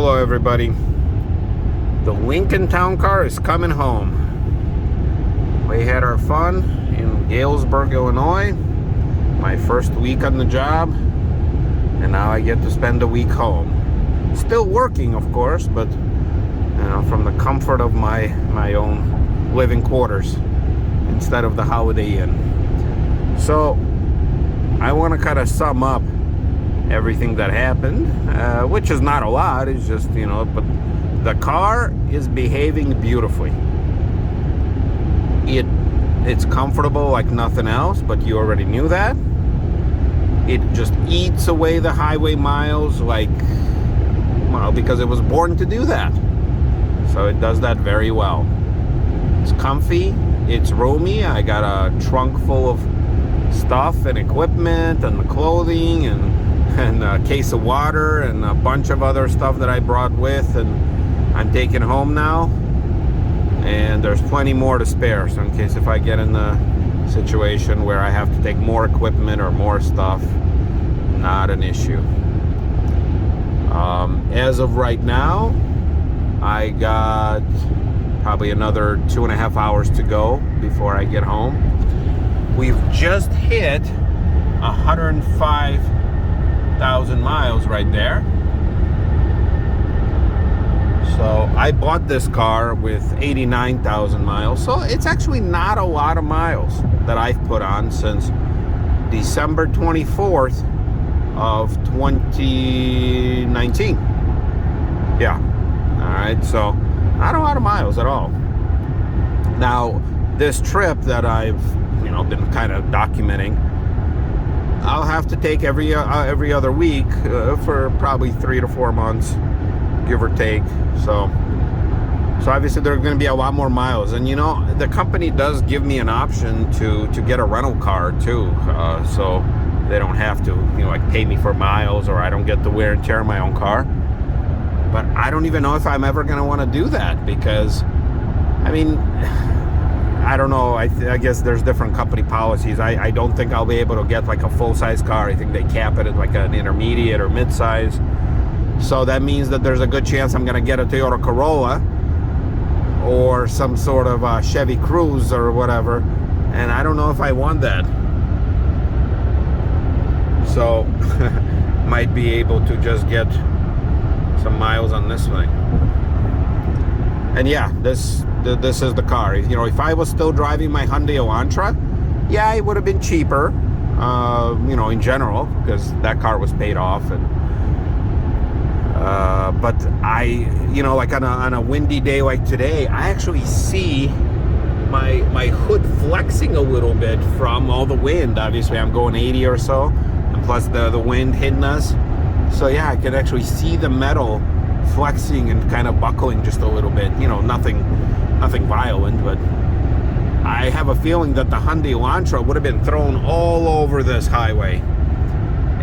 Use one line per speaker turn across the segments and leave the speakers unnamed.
Hello everybody. The Lincoln Town Car is coming home. We had our fun in Galesburg, Illinois. My first week on the job. And now I get to spend a week home. Still working, of course, but from the comfort of my own living quarters instead of the Holiday Inn. So I want to kind of sum up everything that happened, which is not a lot. It's just, but the car is behaving beautifully. It's comfortable like nothing else, but you already knew that. It just eats away the highway miles because it was born to do that. So it does that very well. It's comfy, it's roomy. I got a trunk full of stuff and equipment and the clothing and a case of water and a bunch of other stuff that I brought with, and I'm taking home now. And there's plenty more to spare, so in case if I get in the situation where I have to take more equipment or more stuff, not an issue. As of right now, I got probably another 2.5 hours to go before I get home. We've just hit 105,000 miles right there. So I bought this car with 89,000 miles. So it's actually not a lot of miles that I've put on since December 24th of 2019. Yeah. All right. So not a lot of miles at all. Now, this trip that I've, been kind of documenting, I'll have to take every other week for probably 3 to 4 months, give or take. So obviously there are going to be a lot more miles, and the company does give me an option to get a rental car too, so they don't have to pay me for miles, or I don't get the wear and tear of my own car. But I don't even know if I'm ever going to want to do that, because I don't know. I guess there's different company policies. I don't think I'll be able to get like a full-size car. I think they cap it at like an intermediate or mid-size. So that means that there's a good chance I'm going to get a Toyota Corolla or some sort of Chevy Cruze or whatever. And I don't know if I want that. So might be able to just get some miles on this thing. And yeah, this is the car. If I was still driving my Hyundai Elantra, yeah, it would have been cheaper, in general, because that car was paid off. And but I, like on a windy day like today, I actually see my hood flexing a little bit from all the wind. Obviously, I'm going 80 or so, and plus the wind hitting us. So yeah, I can actually see the metal flexing and kind of buckling just a little bit. Nothing violent, but I have a feeling that the Hyundai Elantra would have been thrown all over this highway.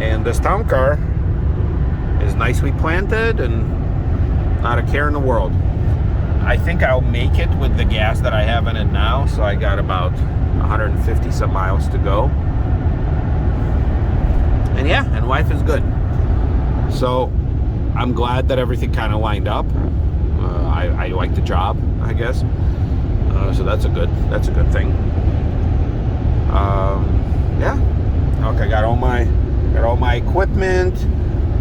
And this town car is nicely planted and not a care in the world. I think I'll make it with the gas that I have in it now, so I got about 150 some miles to go. And yeah, and life is good. So I'm glad that everything kind of lined up. I like the job, I guess. So that's a good thing. Yeah. Okay, got all my equipment.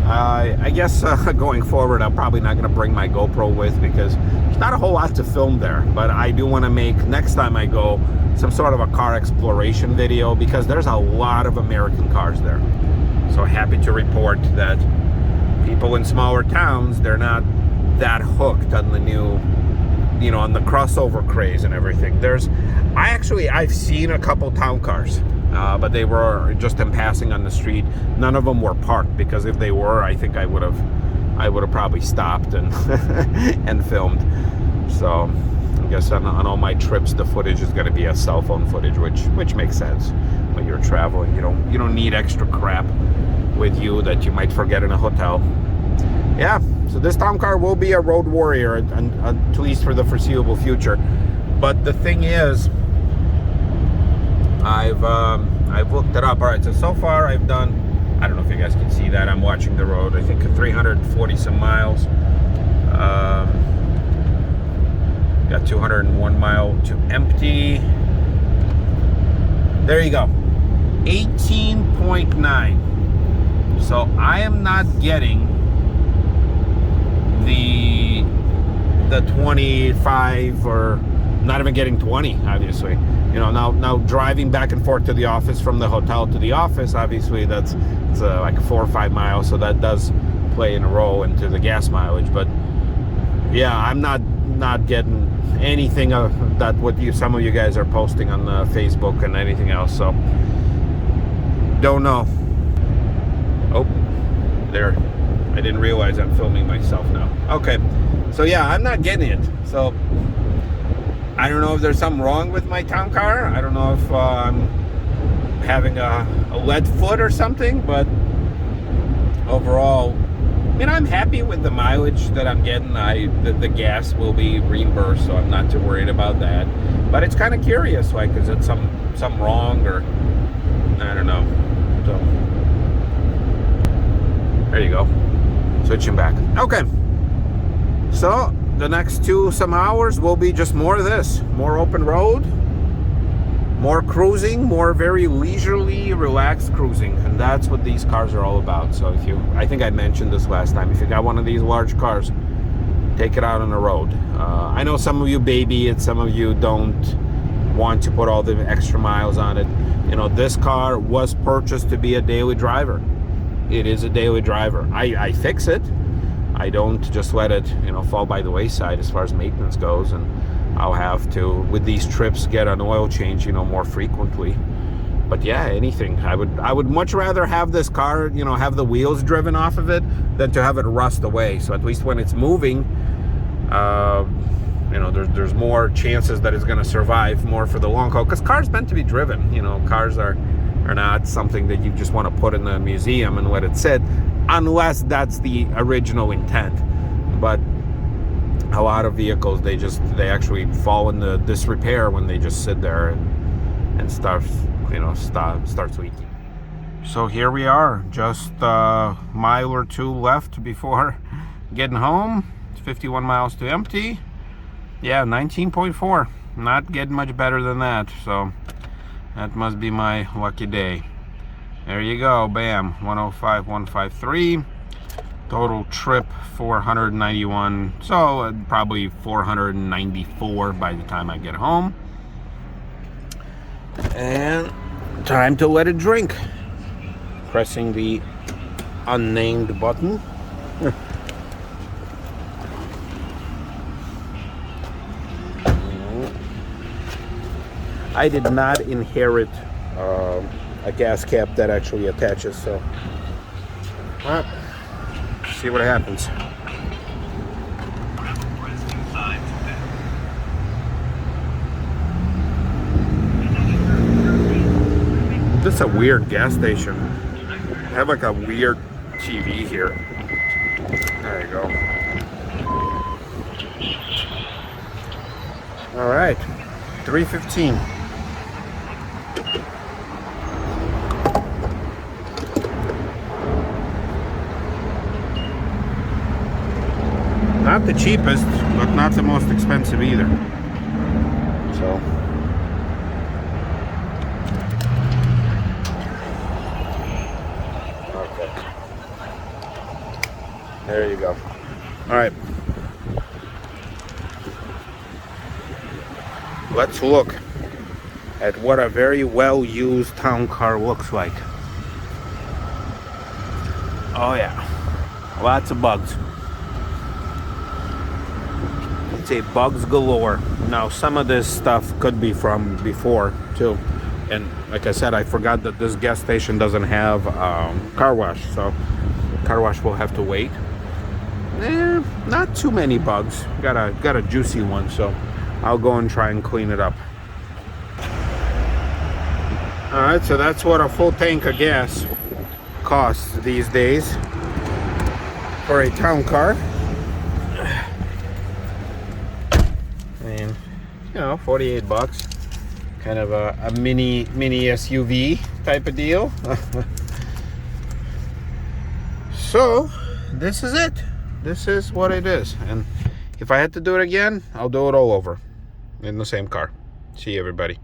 I guess going forward, I'm probably not going to bring my GoPro with, because there's not a whole lot to film there. But I do want to make, next time I go, some sort of a car exploration video, because there's a lot of American cars there. So happy to report that people in smaller towns, they're not that hooked on the new, on the crossover craze and everything. I've seen a couple town cars, but they were just in passing on the street. None of them were parked, because if they were, I think I would have probably stopped and and filmed. So I guess on all my trips, the footage is going to be a cell phone footage, which makes sense. When you're traveling, you don't need extra crap with you that you might forget in a hotel. Yeah, so this town car will be a road warrior, at least for the foreseeable future. But the thing is, I've looked it up. All right, so far I've done, I don't know if you guys can see that, I'm watching the road, I think 340 some miles. Got 201 mile to empty. There you go. 18.9. So I am not getting the 25, or not even getting 20, obviously. You know, now driving back and forth to the office from the hotel to the office, obviously it's like 4 or 5 miles, so that does play in a role into the gas mileage. But yeah, I'm not getting anything of that what some of you guys are posting on Facebook and anything else. So don't know. Oh, there. I didn't realize I'm filming myself now. Okay, so yeah, I'm not getting it. So I don't know if there's something wrong with my town car. I don't know if I'm having a lead foot or something, but overall, I mean, I'm happy with the mileage that I'm getting. The gas will be reimbursed, so I'm not too worried about that. But it's kind of curious, like, is it something wrong, or I don't know. So there you go. Switching back. Okay. So the next some hours will be just more of this, more open road, more cruising, more very leisurely, relaxed cruising, and that's what these cars are all about. So I think I mentioned this last time, if you got one of these large cars, take it out on the road. I know some of you baby it, some of you don't want to put all the extra miles on it. You know, this car was purchased to be a daily driver. It is a daily driver. I fix it. I don't just let it, you know, fall by the wayside as far as maintenance goes, and I'll have to, with these trips, get an oil change, you know, more frequently. But yeah, anything. I would much rather have this car, you know, have the wheels driven off of it than to have it rust away. So at least when it's moving, you know, there's more chances that it's going to survive more for the long haul. Because cars meant to be driven. You know, cars are not something that you just want to put in a museum and let it sit, unless that's the original intent. But a lot of vehicles, they actually fall into disrepair when they just sit there and start leaking. So here we are, just a mile or two left before getting home. It's 51 miles to empty. Yeah, 19.4. Not getting much better than that. So that must be my lucky day. There you go, bam, 105, 153. Total trip 491, so probably 494 by the time I get home. And time to let it drink. Pressing the unnamed button. I did not inherit a gas cap that actually attaches, so see what happens. This is a weird gas station. I have like a weird TV here. There you go. All right, 3:15. Not the cheapest, but not the most expensive either. So okay. There you go. All right. Let's look at what a very well-used town car looks like. Oh yeah. Lots of bugs. Say bugs galore. Now some of this stuff could be from before too, and like I said, I forgot that this gas station doesn't have car wash, so car wash will have to wait. Not too many bugs. Got a juicy one, so I'll go and try and clean it up. All right, so that's what a full tank of gas costs these days for a town car. You know, 48 bucks. Kind of a mini SUV type of deal. So this is it. this is what it is. And if I had to do it again, I'll do it all over in the same car. See you, everybody.